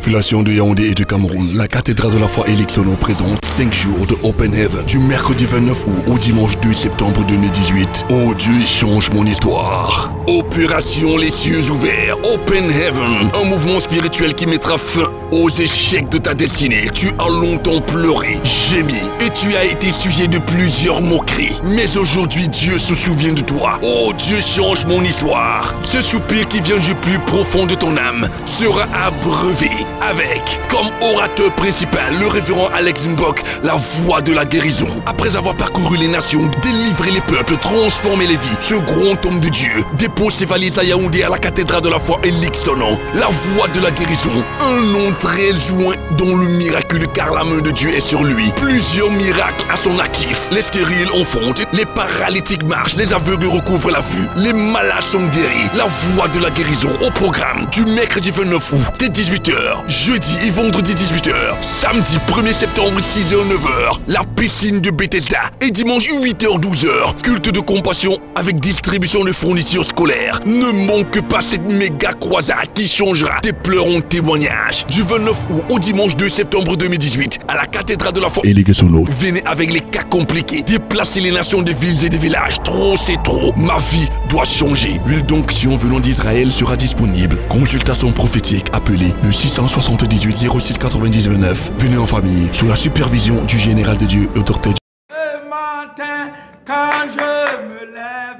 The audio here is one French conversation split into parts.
Population de Yaoundé et du Cameroun, la cathédrale de la foi Elixono présente 5 jours de Open Heaven du mercredi 29 août au dimanche 2 septembre 2018. Oh Dieu, change mon histoire. Opération les cieux ouverts, Open Heaven, un mouvement spirituel qui mettra fin aux échecs de ta destinée. Tu as longtemps pleuré, gémi et tu as été sujet de plusieurs moqueries. Mais aujourd'hui, Dieu se souvient de toi. Oh Dieu, change mon histoire. Ce soupir qui vient du plus profond de ton âme sera abreuvé avec, comme orateur principal, le révérend Alex Mbok, la voix de la guérison. Après avoir parcouru les nations, délivré les peuples, transformé les vies, ce grand homme de Dieu dépose ses valises à Yaoundé à la cathédrale de la foi Elixono. La voix de la guérison, un nom très loin dont le miraculeux car la main de Dieu est sur lui. Plusieurs miracles à son actif. Les stériles enfantent, les paralytiques marchent, les aveugles recouvrent la vue, les malades sont guéris. La voix de la guérison au programme du mercredi 29 août dès 18h, jeudi et vendredi 18h, samedi 1er septembre 6h-9h, la piscine de Bethesda et dimanche 8h-12h, culte de compassion avec distribution de fournitures scolaires. Ne manque pas cette méga croisade qui changera tes pleurs en témoignage. Du 29 août au dimanche 2 septembre 2018 à la cathédrale de la foi Elixono. Venez avec les cas compliqués, déplacer les nations des villes et des villages. Trop c'est trop, ma vie doit changer. L'huile d'onction venant d'Israël sera disponible. Consultation prophétique, appelez le 678 06 99. Venez en famille sous la supervision du général de Dieu, le docteur. Ce matin, quand je me lève,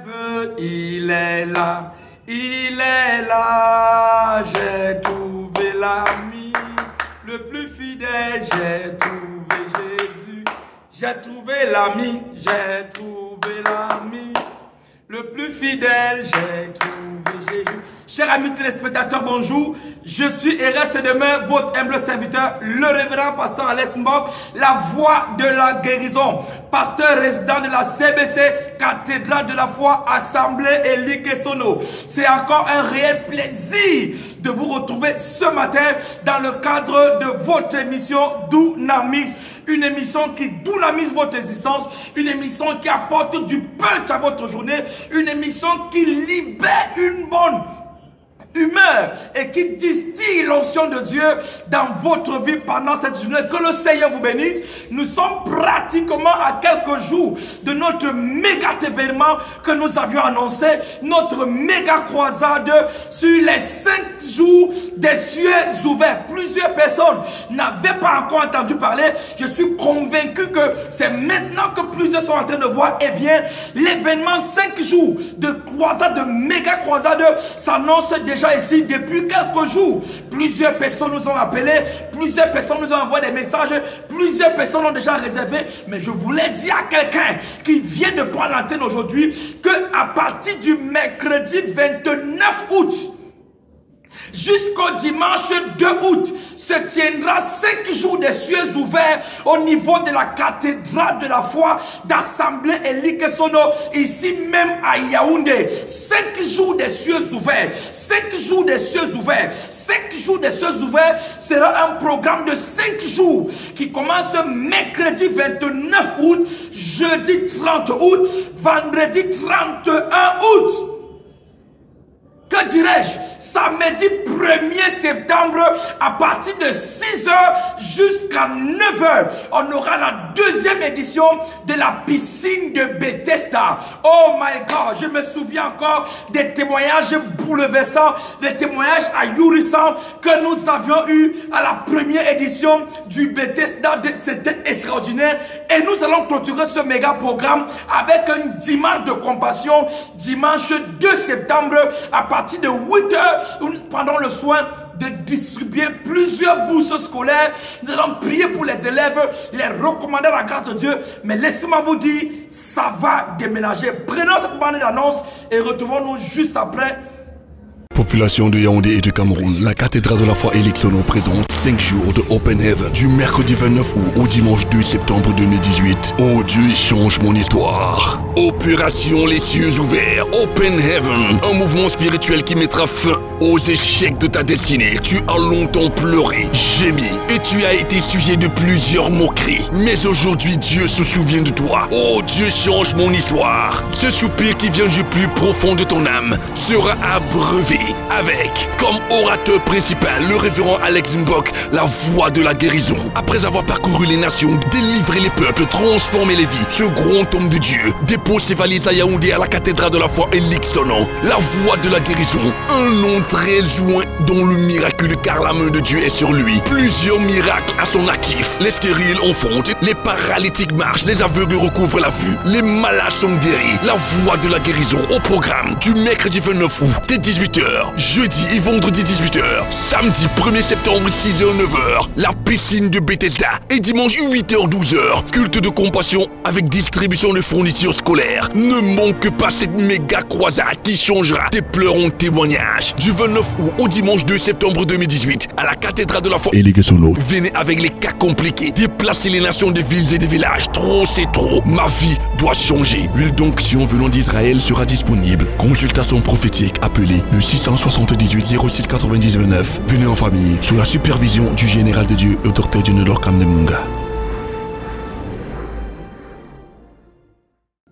il est là, j'ai trouvé l'ami, le plus fidèle, j'ai trouvé Jésus, j'ai trouvé l'ami, le plus fidèle, j'ai trouvé Jésus. Chers amis téléspectateurs, bonjour. Je suis et reste demain votre humble serviteur, le révérend pasteur Alex Mbok, la voix de la guérison, pasteur résident de la CBC, cathédrale de la foi, assemblée Elixono. C'est encore un réel plaisir de vous retrouver ce matin dans le cadre de votre émission Dunamis, une émission qui dynamise votre existence, une émission qui apporte du punch à votre journée, une émission qui libère une bonne humeur et qui distille l'onction de Dieu dans votre vie pendant cette journée. Que le Seigneur vous bénisse. Nous sommes pratiquement à quelques jours de notre méga événement que nous avions annoncé, notre méga croisade sur les 5 jours des cieux ouverts. Plusieurs personnes n'avaient pas encore entendu parler. Je suis convaincu que c'est maintenant que plusieurs sont en train de voir. Eh bien, l'événement 5 jours de croisade, de méga croisade s'annonce déjà ici depuis quelques jours. Plusieurs personnes nous ont appelés, plusieurs personnes nous ont envoyé des messages, plusieurs personnes ont déjà réservé. Mais je voulais dire à quelqu'un qui vient de prendre l'antenne aujourd'hui que à partir du mercredi 29 août jusqu'au dimanche 2 août se tiendra 5 jours des cieux ouverts au niveau de la cathédrale de la foi d'assemblée Elixono, ici même à Yaoundé. 5 jours des cieux ouverts, 5 jours des cieux ouverts, 5 jours des cieux ouverts sera un programme de 5 jours qui commence mercredi 29 août, jeudi 30 août, vendredi 31 août. Que dirais-je? Samedi 1er septembre, à partir de 6h jusqu'à 9h, on aura la 2e édition de la piscine de Bethesda. Oh my God, je me souviens encore des témoignages bouleversants, des témoignages ahurissants que nous avions eu à la première édition du Bethesda. C'était extraordinaire. Et nous allons clôturer ce méga programme avec un dimanche de compassion, dimanche 2 septembre, à partir de 8h, pendant le soin de distribuer plusieurs bourses scolaires. Nous allons prier pour les élèves, les recommander la grâce de Dieu. Mais laissez-moi vous dire, ça va déménager. Prenons cette bande d'annonce et retrouvons-nous juste après. Population de Yaoundé et du Cameroun, la cathédrale de la foi Elixono présente 5 jours de Open Heaven du mercredi 29 août au dimanche 2 septembre 2018. Oh Dieu, change mon histoire. Opération les cieux ouverts, Open Heaven, un mouvement spirituel qui mettra fin aux échecs de ta destinée. Tu as longtemps pleuré, gémi et tu as été sujet de plusieurs moqueries. Mais aujourd'hui, Dieu se souvient de toi. Oh Dieu, change mon histoire. Ce soupir qui vient du plus profond de ton âme sera abreuvé avec, comme orateur principal, le révérend Alex Mbok, la voix de la guérison. Après avoir parcouru les nations, délivré les peuples, transformé les vies, ce grand homme de Dieu dépose ses valises à Yaoundé à la cathédrale de la foi Élix son nom. La voix de la guérison, un nom très loin dont le miraculeux car la main de Dieu est sur lui. Plusieurs miracles à son actif. Les stériles enfantent, les paralytiques marchent, les aveugles recouvrent la vue, les malades sont guéris. La voix de la guérison au programme du mercredi 29 août dès 18h, jeudi et vendredi 18h, samedi 1er septembre 6h-9h, la piscine de Bethesda et dimanche 8h-12h, culte de compassion avec distribution de fournitures scolaires. Ne manque pas cette méga croisade qui changera tes pleurs en témoignage. Du 29 août au dimanche 2 septembre 2018 à la cathédrale de la foi Élix son nom. Venez avec les cas compliqués, déplacer les nations des villes et des villages. Trop c'est trop, ma vie doit changer. L'huile d'onction venant d'Israël sera disponible. Consultation prophétique, appelez le 678 06 99. Venez en famille sous la supervision du général de Dieu, le docteur Dionelor Kamnemunga.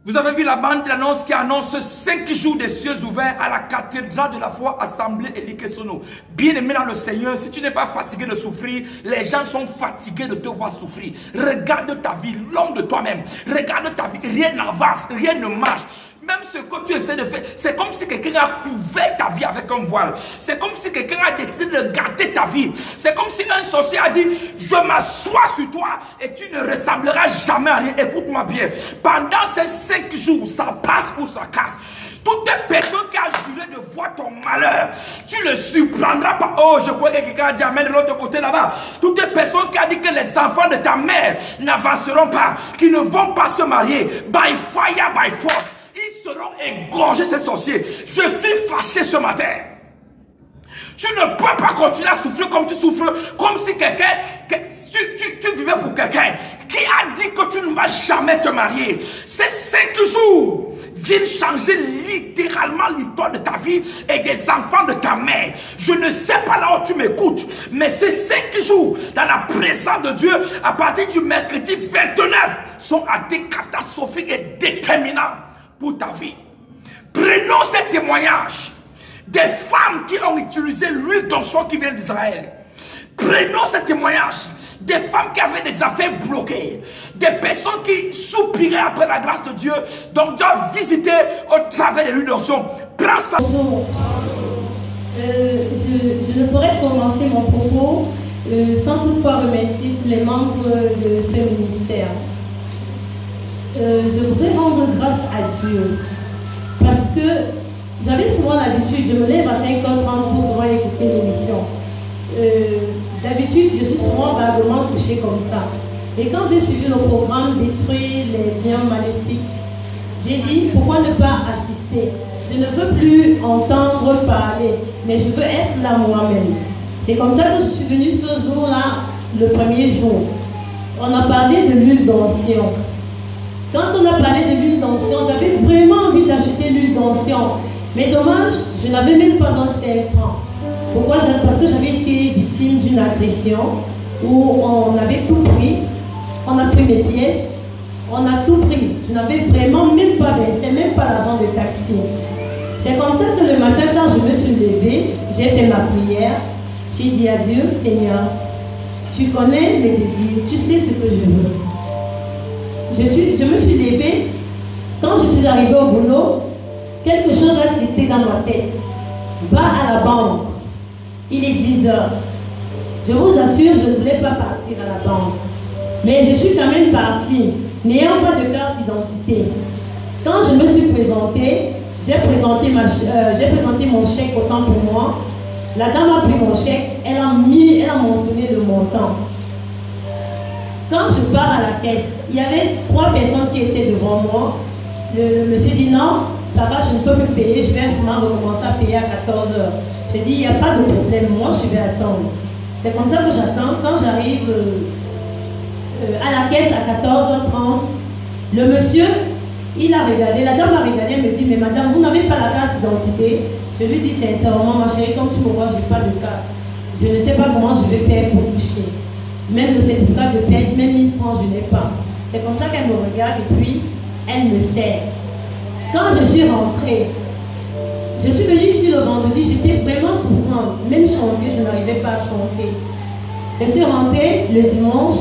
Vous avez vu la bande d'annonce qui annonce 5 jours des cieux ouverts à la cathédrale de la foi Assemblée Élix Sono. Bien aimé dans le Seigneur, si tu n'es pas fatigué de souffrir, les gens sont fatigués de te voir souffrir. Regarde ta vie, l'homme de toi-même. Regarde ta vie, rien n'avance, rien ne marche. Même ce que tu essaies de faire, c'est comme si quelqu'un a couvert ta vie avec un voile. C'est comme si quelqu'un a décidé de garder ta vie. C'est comme si un sorcier a dit, je m'assois sur toi et tu ne ressembleras jamais à rien. Écoute-moi bien. Pendant ces 5 jours, ça passe ou ça casse. Toute personne qui a juré de voir ton malheur, tu le surprendras pas. Oh, je crois que quelqu'un a dit amen de l'autre côté là-bas. Toute personne qui a dit que les enfants de ta mère n'avanceront pas, qui ne vont pas se marier, by fire, by force. Ils seront égorgés, ces sorciers. Je suis fâché ce matin. Tu ne peux pas continuer à souffrir comme tu souffres, comme si quelqu'un, tu vivais pour quelqu'un qui a dit que tu ne vas jamais te marier. Ces 5 jours viennent changer littéralement l'histoire de ta vie et des enfants de ta mère. Je ne sais pas là où tu m'écoutes, mais ces 5 jours dans la présence de Dieu, à partir du mercredi 29, sont à des catastrophiques et déterminants pour ta vie. Prenons ces témoignages des femmes qui ont utilisé l'huile d'onction qui vient d'Israël. Prenons ces témoignages des femmes qui avaient des affaires bloquées, des personnes qui soupiraient après la grâce de Dieu, donc Dieu a visité au travers de l'huile d'onction. Prends ça. Je ne saurais commencer mon propos sans toutefois remercier les membres de ce ministère. Je voudrais rendre grâce à Dieu parce que j'avais souvent l'habitude, je me lève à 5h30 pour souvent écouter l'émission. D'habitude, je suis souvent vaguement touchée comme ça. Et quand j'ai suivi le programme Détruire les liens maléfiques, j'ai dit pourquoi ne pas assister. Je ne veux plus entendre parler, mais je veux être là moi-même. C'est comme ça que je suis venue ce jour-là, le premier jour. On a parlé de l'huile d'onction. Quand on a parlé de l'huile d'onction, j'avais vraiment envie d'acheter l'huile d'onction. Mais dommage, je n'avais même pas un serpent. Pourquoi? Parce que j'avais été victime d'une agression où on avait tout pris. On a pris mes pièces, on a tout pris. Je n'avais vraiment même pas versé, même pas l'argent de taxi. C'est comme ça que le matin, quand je me suis levée, j'ai fait ma prière. J'ai dit à Dieu, Seigneur, tu connais mes désirs, tu sais ce que je veux. Je me suis levée. Quand je suis arrivée au boulot, quelque chose a tilté dans ma tête. Va à la banque. Il est 10 heures. Je vous assure, je ne voulais pas partir à la banque. Mais je suis quand même partie, n'ayant pas de carte d'identité. Quand je me suis présentée, j'ai présenté mon chèque autant pour moi. La dame a pris mon chèque, elle a mentionné le montant. Quand je pars à la caisse, il y avait 3 personnes qui étaient devant moi. Le monsieur dit non, ça va, je ne peux plus payer, je vais sûrement recommencer à payer à 14 heures. J'ai dit, il n'y a pas de problème, moi je vais attendre. C'est comme ça que j'attends. Quand j'arrive à la caisse à 14h30, le monsieur, il a regardé, la dame a regardé, elle me dit, mais madame, vous n'avez pas la carte d'identité? Je lui dis sincèrement, ma chérie, comme tu me vois, je n'ai pas de carte. Je ne sais pas comment je vais faire pour toucher. Même le certificat de paie, même 1000 francs, je n'ai pas. C'est comme ça qu'elle me regarde et puis elle me sert. Quand je suis rentrée, je suis venue sur le vendredi, j'étais vraiment souffrante. Même chanter, je n'arrivais pas à chanter. Je suis rentrée le dimanche.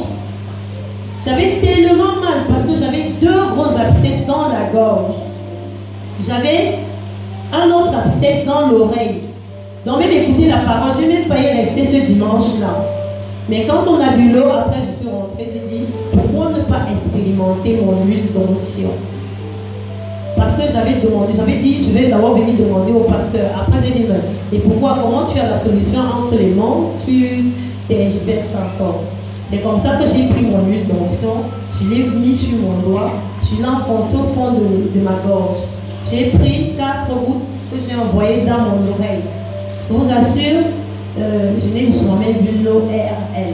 J'avais tellement mal parce que j'avais 2 gros abcès dans la gorge. J'avais un autre abcès dans l'oreille. Donc même écouter la parole, j'ai même failli rester ce dimanche-là. Mais quand on a bu l'eau, après je suis rentrée, j'ai dit, pourquoi ne pas expérimenter mon huile d'onction? Parce que j'avais demandé, j'avais dit, je vais d'abord venir demander au pasteur. Après j'ai dit, et pourquoi, comment tu as la solution entre les mains, tu tergiverses encore. C'est comme ça que j'ai pris mon huile d'onction, je l'ai mis sur mon doigt, je l'ai enfoncé au fond de ma gorge. J'ai pris 4 gouttes que j'ai envoyées dans mon oreille. Je vous assure, je n'ai jamais vu l'ORL.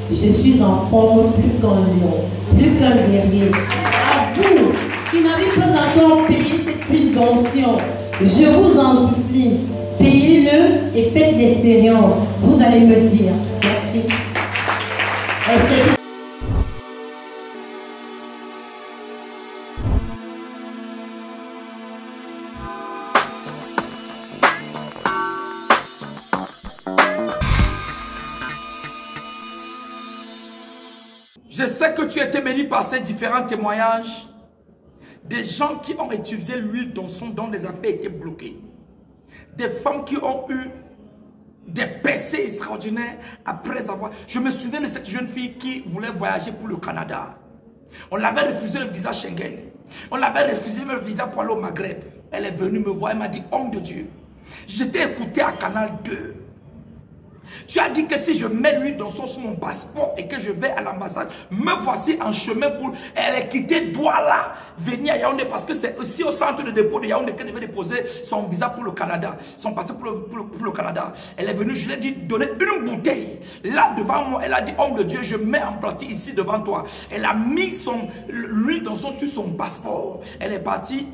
Je suis en forme plus qu'un lion, plus qu'un guerrier. À vous qui n'avez pas encore payé cette huile d'onction, je vous en supplie, payez-le et faites l'expérience. Vous allez me dire. Merci. Je sais que tu as été béni par ces différents témoignages. Des gens qui ont utilisé l'huile d'onction dont les affaires étaient bloquées. Des femmes qui ont eu des percées extraordinaires après avoir... Je me souviens de cette jeune fille qui voulait voyager pour le Canada. On l'avait refusé le visa Schengen. On l'avait refusé le visa pour aller au Maghreb. Elle est venue me voir, elle m'a dit, homme de Dieu, je t'ai écouté à Canal 2. Tu as dit que si je mets l'huile d'onction sur mon passeport et que je vais à l'ambassade, me voici en chemin pour... Elle est quittée Douala, venir à Yaoundé parce que c'est aussi au centre de dépôt de Yaoundé qu'elle devait déposer son visa pour le Canada, son passeport pour le Canada. Elle est venue, je lui ai dit, donnez une bouteille. Là devant moi, elle a dit, homme de Dieu, je mets en pratique ici devant toi. Elle a mis l'huile d'onction sur son passeport. Elle est partie.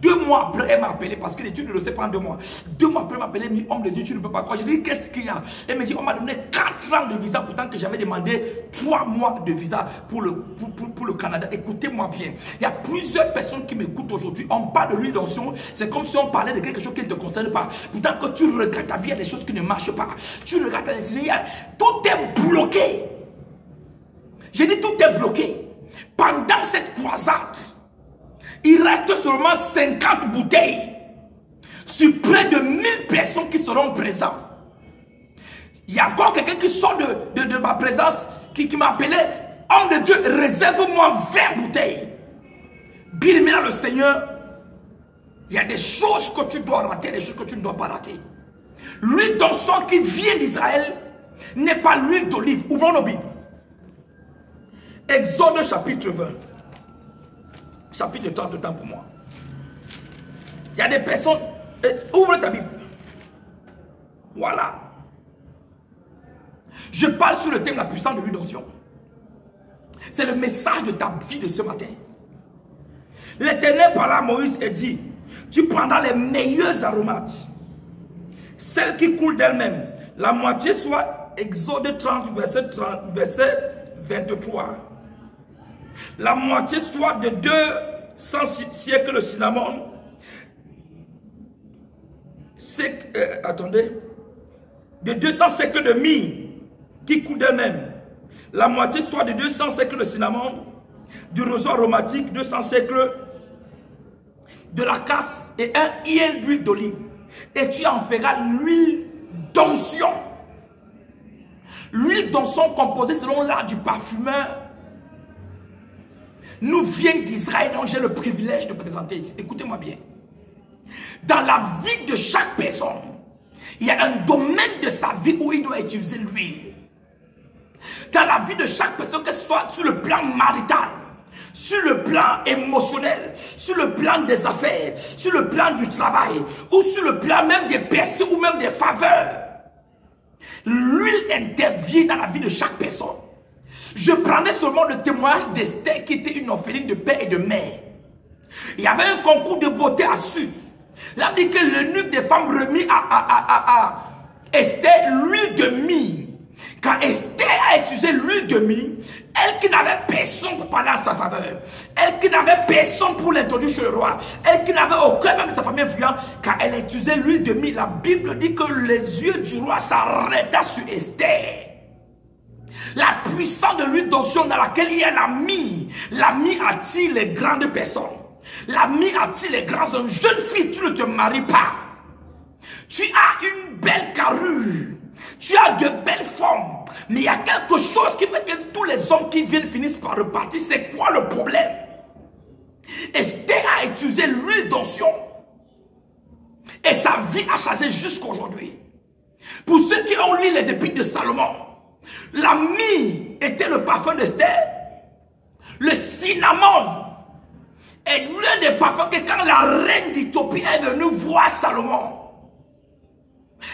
2 mois après, elle m'a appelé parce que l'étude ne le sait pas en 2 mois. 2 mois après, elle m'a appelé, mais homme de Dieu, tu ne peux pas croire. Je lui ai dit, qu'est-ce qu'il y a? Elle m'a dit, on m'a donné 4 ans de visa, pourtant que j'avais demandé 3 mois de visa pour le Canada. Écoutez-moi bien. Il y a plusieurs personnes qui m'écoutent aujourd'hui. On parle de l'huile d'onction, c'est comme si on parlait de quelque chose qui ne te concerne pas. Pourtant que tu regardes ta vie, il y a des choses qui ne marchent pas. Tu regardes ta destinée, tout est bloqué. J'ai dit, tout est bloqué. Pendant cette croisade, il reste seulement 50 bouteilles sur près de 1000 personnes qui seront présentes. Il y a encore quelqu'un qui sort de ma présence qui m'a appelé, homme de Dieu, réserve-moi 20 bouteilles. Bien-aimé dans le Seigneur, il y a des choses que tu dois rater, des choses que tu ne dois pas rater. L'huile d'onction qui vient d'Israël n'est pas l'huile d'olive. Ouvrons nos Bibles. Exode chapitre 20. Chapitre 30, temps pour moi. Il y a des personnes... ouvre ta Bible. Voilà. Je parle sur le thème la puissance de l'huile d'onction. C'est le message de ta vie de ce matin. L'Éternel parla à Moïse et dit, tu prendras les meilleurs aromates, celles qui coulent d'elles-mêmes. La moitié soit, Exode 30, verset 23. La moitié soit de 200 siècles de cinnamon. Attendez. De 200 siècles de myrrhe qui coûtent d'elle-même. La moitié soit de 200 siècles de cinnamon. Du roseau aromatique, 200 siècles de la casse et un hyel d'huile d'olive. Et tu en feras l'huile d'onction. L'huile d'onction composée selon l'art du parfumeur nous vient d'Israël, donc j'ai le privilège de présenter ici. Écoutez-moi bien. Dans la vie de chaque personne, il y a un domaine de sa vie où il doit utiliser l'huile. Dans la vie de chaque personne, que ce soit sur le plan marital, sur le plan émotionnel, sur le plan des affaires, sur le plan du travail, ou sur le plan même des percées ou même des faveurs, l'huile intervient dans la vie de chaque personne. Je prenais seulement le témoignage d'Esther qui était une orpheline de père et de mère. Il y avait un concours de beauté à suivre. Il a dit que l'eunuque des femmes remit à Esther l'huile de myrrhe. Quand Esther a utilisé l'huile de myrrhe, elle qui n'avait personne pour parler en sa faveur, elle qui n'avait personne pour l'introduire chez le roi, elle qui n'avait aucun même de sa famille influent, quand elle a utilisé l'huile de myrrhe, la Bible dit que les yeux du roi s'arrêtaient sur Esther. La puissance de l'huile d'onction dans laquelle il y a la myrrhe attire les grandes personnes. La myrrhe attire les grands hommes. Jeune fille, tu ne te maries pas. Tu as une belle carrure. Tu as de belles formes. Mais il y a quelque chose qui fait que tous les hommes qui viennent finissent par repartir. C'est quoi le problème? Esther a utilisé l'huile d'onction. Et sa vie a changé jusqu'à aujourd'hui. Pour ceux qui ont lu les épîtres de Salomon, la myrrhe était le parfum d'Esther. Le cinnamon est l'un des parfums que quand la reine d'Éthiopie est venue voir Salomon,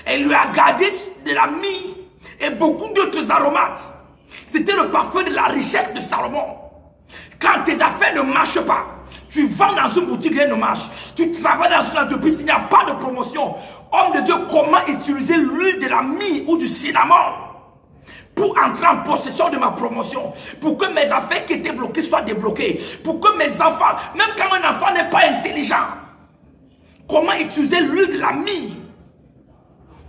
elle lui a gardé de la myrrhe et beaucoup d'autres aromates. C'était le parfum de la richesse de Salomon. Quand tes affaires ne marchent pas, tu vends dans une boutique, rien ne marche. Tu travailles dans une entreprise, il n'y a pas de promotion. Homme de Dieu, comment utiliser l'huile de la myrrhe ou du cinnamon pour entrer en possession de ma promotion, pour que mes affaires qui étaient bloquées soient débloquées, pour que mes enfants, même quand un enfant n'est pas intelligent, comment utiliser l'huile de la myrrhe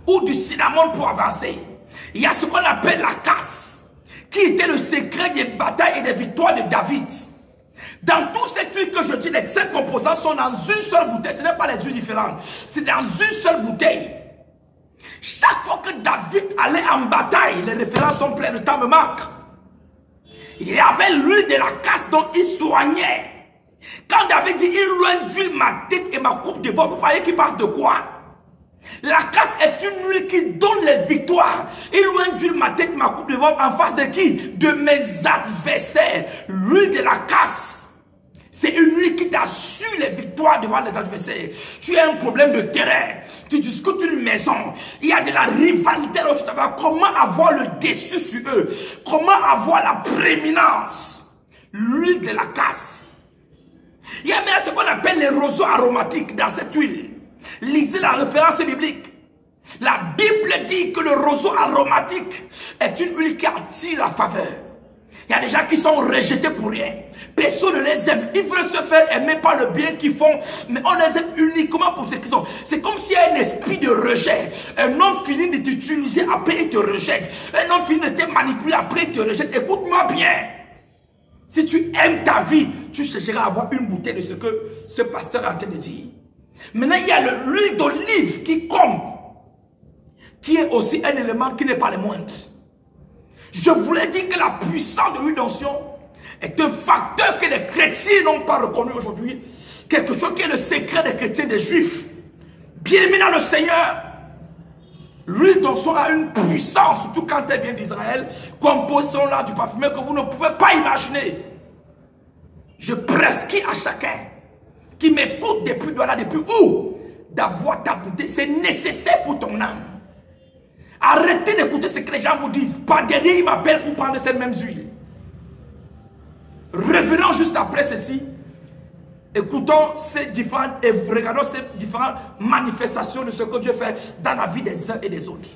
ou du cinnamon pour avancer? Il y a ce qu'on appelle la casse, qui était le secret des batailles et des victoires de David. Dans tous ces huiles que je dis, les 5 composants sont dans une seule bouteille. Ce n'est pas les huiles différentes, c'est dans une seule bouteille. Chaque fois que David allait en bataille, les références sont pleines, le temps me manque. Il y avait l'huile de la casse dont il soignait. Quand David dit, il loin d'huile ma tête et ma coupe de bois, vous voyez qu'il passe de quoi? La casse est une huile qui donne les victoires. Il loin d'huile ma tête, ma coupe de bois, en face de qui? De mes adversaires. L'huile de la casse, c'est une huile qui t'assure les victoires devant les adversaires. Tu as un problème de terrain, tu discutes une maison, il y a de la rivalité, alors tu te vas comment avoir le dessus sur eux, comment avoir la prééminence. L'huile de la casse. Il y a même ce qu'on appelle les roseaux aromatiques dans cette huile. Lisez la référence biblique. La Bible dit que le roseau aromatique est une huile qui attire la faveur. Il y a des gens qui sont rejetés pour rien. Personne ne les aime. Ils veulent se faire aimer par le bien qu'ils font, mais on les aime uniquement pour ce qu'ils sont. C'est comme s'il y a un esprit de rejet. Un homme finit de t'utiliser, après il te rejette. Un homme finit de te manipuler, après il te rejette. Écoute-moi bien. Si tu aimes ta vie, tu chercheras à avoir une bouteille de ce que ce pasteur est en train de dire. Maintenant, il y a l'huile d'olive qui comble, qui est aussi un élément qui n'est pas le moindre. Je voulais dire que la puissance de l'huile d'onction est un facteur que les chrétiens n'ont pas reconnu aujourd'hui. Quelque chose qui est le secret des chrétiens, des juifs. Bien-aimés dans le Seigneur, l'huile d'onction a une puissance, surtout quand elle vient d'Israël, composée là du parfumeur que vous ne pouvez pas imaginer. Je prescris à chacun qui m'écoute depuis où d'avoir ta bouteille. C'est nécessaire pour ton âme. Arrêtez d'écouter ce que les gens vous disent. Pas derrière, ils m'appellent pour prendre ces mêmes huiles. Revenons juste après ceci. Écoutons ces différentes et regardons ces différentes manifestations de ce que Dieu fait dans la vie des uns et des autres.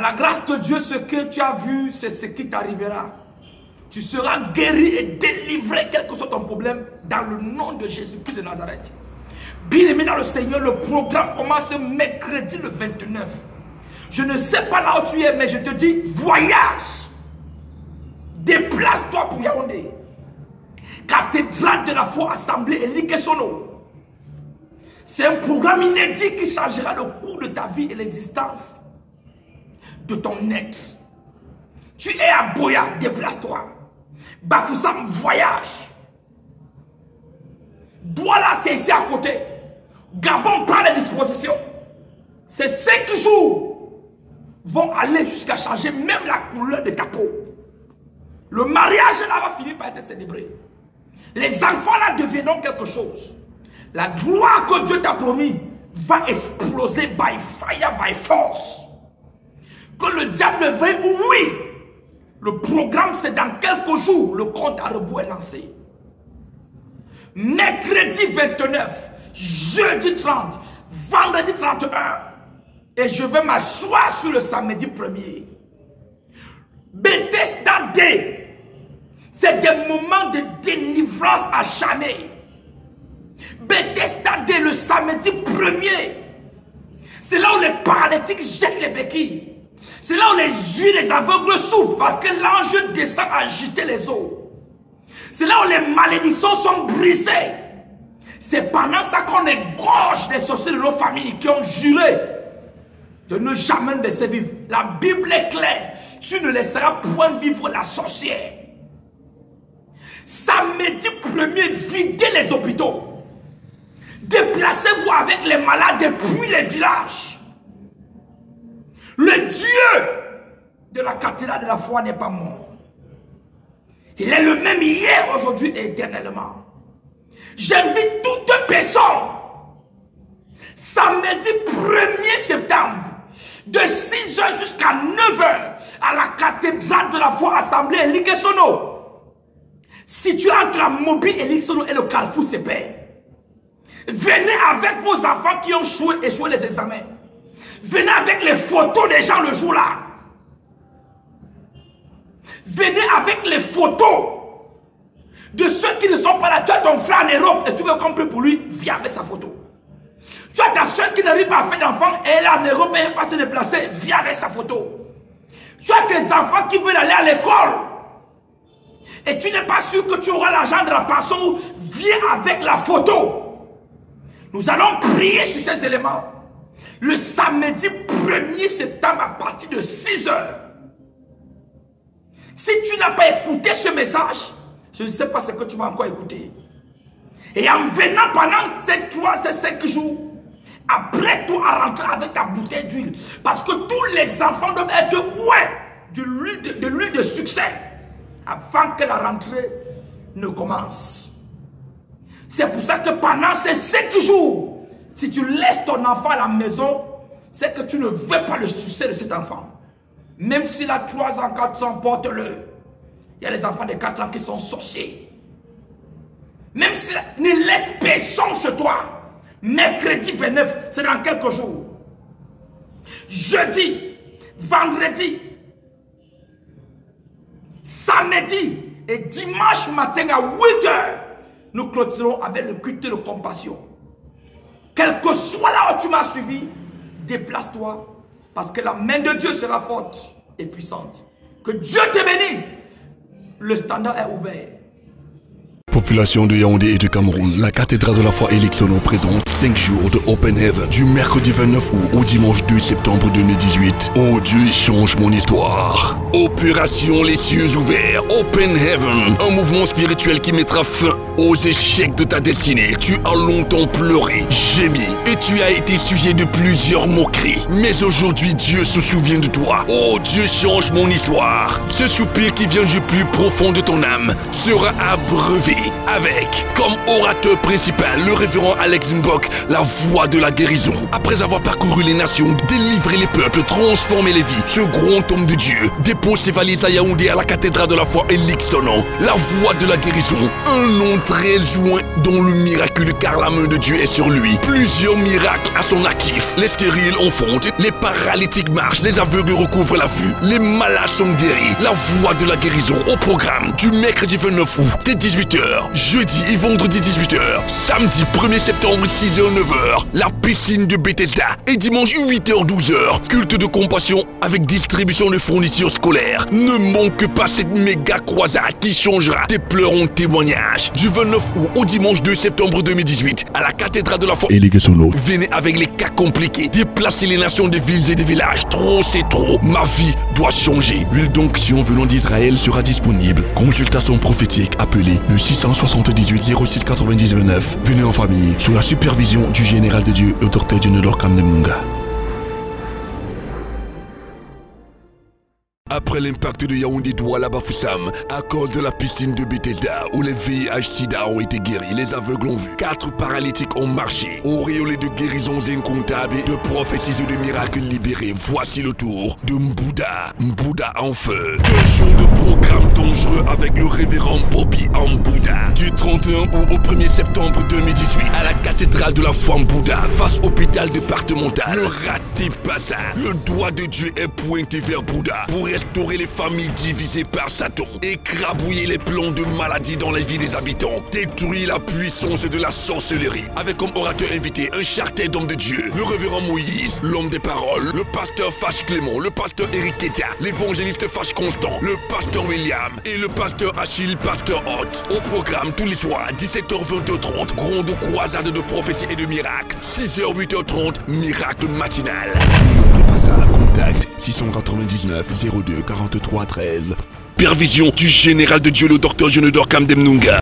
la grâce de Dieu, ce que tu as vu, c'est ce qui t'arrivera. Tu seras guéri et délivré, quel que soit ton problème, dans le nom de Jésus-Christ de Nazareth. Bien-aimé dans le Seigneur, le programme commence mercredi le 29. Je ne sais pas là où tu es, mais je te dis, voyage. Déplace-toi pour Yaoundé. Cathédrale de la foi assemblée et Likesono. C'est un programme inédit qui changera le cours de ta vie et l'existence de ton être. Tu es à Boya, déplace-toi. Bafoussam, voyage. Douala, c'est ici à côté. Gabon prend les dispositions. Ces 5 jours vont aller jusqu'à changer même la couleur de ta peau. Le mariage là va finir par être célébré. Les enfants là deviendront quelque chose. La gloire que Dieu t'a promis va exploser by fire, by force. Que le diable veuille ou oui. Le programme c'est dans quelques jours. Le compte à rebours est lancé. Mercredi 29, jeudi 30, vendredi 31. Et je vais m'asseoir sur le samedi 1er. Bethesda Day, c'est des moments de délivrance acharnée. Bethesda Day, le samedi 1er, c'est là où les paralytiques jettent les béquilles. C'est là où les yeux des aveugles s'ouvrent parce que l'ange descend agiter les eaux. C'est là où les malédictions sont brisées. C'est pendant ça qu'on égorge les sorciers de nos familles qui ont juré de ne jamais laisser vivre. La Bible est claire. Tu ne laisseras point vivre la sorcière. Samedi 1er, videz les hôpitaux. Déplacez-vous avec les malades depuis les villages. Le Dieu de la cathédrale de la foi n'est pas mort. Il est le même hier, aujourd'hui et éternellement. J'invite toute personne, samedi 1er septembre, de 6h jusqu'à 9h, à la cathédrale de la foi assemblée à Likesono. Située entre la Mobile et Likesono et le Carrefour Sépère. Venez avec vos enfants qui ont échoué les examens. Venez avec les photos des gens le jour-là. Venez avec les photos de ceux qui ne sont pas là. Tu as ton frère en Europe et tu veux compris pour lui, viens avec sa photo. Tu as ta soeur qui n'arrive pas à faire d'enfant et elle est en Europe et elle n'est pas se déplacer, viens avec sa photo. Tu as tes enfants qui veulent aller à l'école et tu n'es pas sûr que tu auras l'argent de la pension, viens avec la photo. Nous allons prier sur ces éléments. Le samedi 1er septembre à partir de 6h. Si tu n'as pas écouté ce message, je ne sais pas ce que tu vas encore écouter. Et en venant pendant ces 5 jours, apprête-toi à rentrer avec ta bouteille d'huile. Parce que tous les enfants doivent être de l'huile de succès avant que la rentrée ne commence. C'est pour ça que pendant ces 5 jours, si tu laisses ton enfant à la maison, c'est que tu ne veux pas le succès de cet enfant. Même s'il a 3 ans, 4 ans, porte-le. Il y a des enfants de 4 ans qui sont sorciers. Même si ne laisse personne chez toi. Mercredi 29, c'est dans quelques jours. Jeudi, vendredi, samedi et dimanche matin à 8h, nous clôturons avec le culte de compassion. Quel que soit là où tu m'as suivi, déplace-toi. Parce que la main de Dieu sera forte et puissante. Que Dieu te bénisse. Le standard est ouvert. Population de Yaoundé et du Cameroun, la cathédrale de la foi Likesono présente 5 jours de Open Heaven du mercredi 29 août au dimanche 2 septembre 2018. Oh Dieu, change mon histoire. Opération les cieux ouverts, Open Heaven, un mouvement spirituel qui mettra fin aux échecs de ta destinée. Tu as longtemps pleuré, gémi et tu as été sujet de plusieurs moqueries. Mais aujourd'hui, Dieu se souvient de toi. Oh Dieu, change mon histoire. Ce soupir qui vient du plus profond de ton âme sera abreuvé avec, comme orateur principal, le révérend Alex Mbok, la voix de la guérison. Après avoir parcouru les nations, délivré les peuples, transformé les vies, ce grand homme de Dieu pose ses valises à Yaoundé à la cathédrale de la foi Elixonon. La voie de la guérison. Un nom très loin dont le miraculeux car la main de Dieu est sur lui. Plusieurs miracles à son actif. Les stériles ont fonte, les paralytiques marchent, les aveugles recouvrent la vue, les malades sont guéris. La voie de la guérison au programme du mercredi 29 août dès 18h, jeudi et vendredi 18h, samedi 1er septembre 6h-9h, la piscine de Bethesda et dimanche 8h-12h, culte de compassion avec distribution de fournitures scolaires. Ne manque pas cette méga croisade qui changera tes pleurs en témoignage. Du 29 août au dimanche 2 septembre 2018 à la cathédrale de la foi Elixonon. Venez avec les cas compliqués, déplacer les nations des villes et des villages. Trop c'est trop, ma vie doit changer. L'huile d'onction venant d'Israël sera disponible. Consultation prophétique, appelez le 678 06 99. Venez en famille, sous la supervision du général de Dieu, le docteur Junodor Kamdemnunga. Après l'impact de Yaoundé Douala Bafoussam, à cause de la piscine de Bethesda, où les VIH-Sida ont été guéris, les aveugles ont vu, 4 paralytiques ont marché, auréolés de guérisons incomptables, de prophéties et de miracles libérés. Voici le tour de Mbouda en feu. 2 jours de programme dangereux avec le révérend Bobby Mbouda. Du 31 août au 1er septembre 2018, à la cathédrale de la foi Mbouda, face hôpital départemental. Ne ratez pas ça. Le doigt de Dieu est pointé vers Bouddha pour restaurer les familles divisées par Satan, écrabouiller les plans de maladie dans les vies des habitants, détruire la puissance de la sorcellerie. Avec comme orateur invité un charter d'hommes de Dieu, le révérend Moïse, l'homme des paroles, le pasteur Fache Clément, le pasteur Eric Ketia, l'évangéliste Fache Constant, le pasteur William et le pasteur Achille, pasteur Hott. Au programme tous les soirs, 17h, 20h30, gronde croisade de prophéties et de miracles. 6h, 8h30, miracle matinal. Ne manquez pas ça, contact 699 02 43 13. Pervision du général de Dieu, le docteur Junodor Kamdemnunga.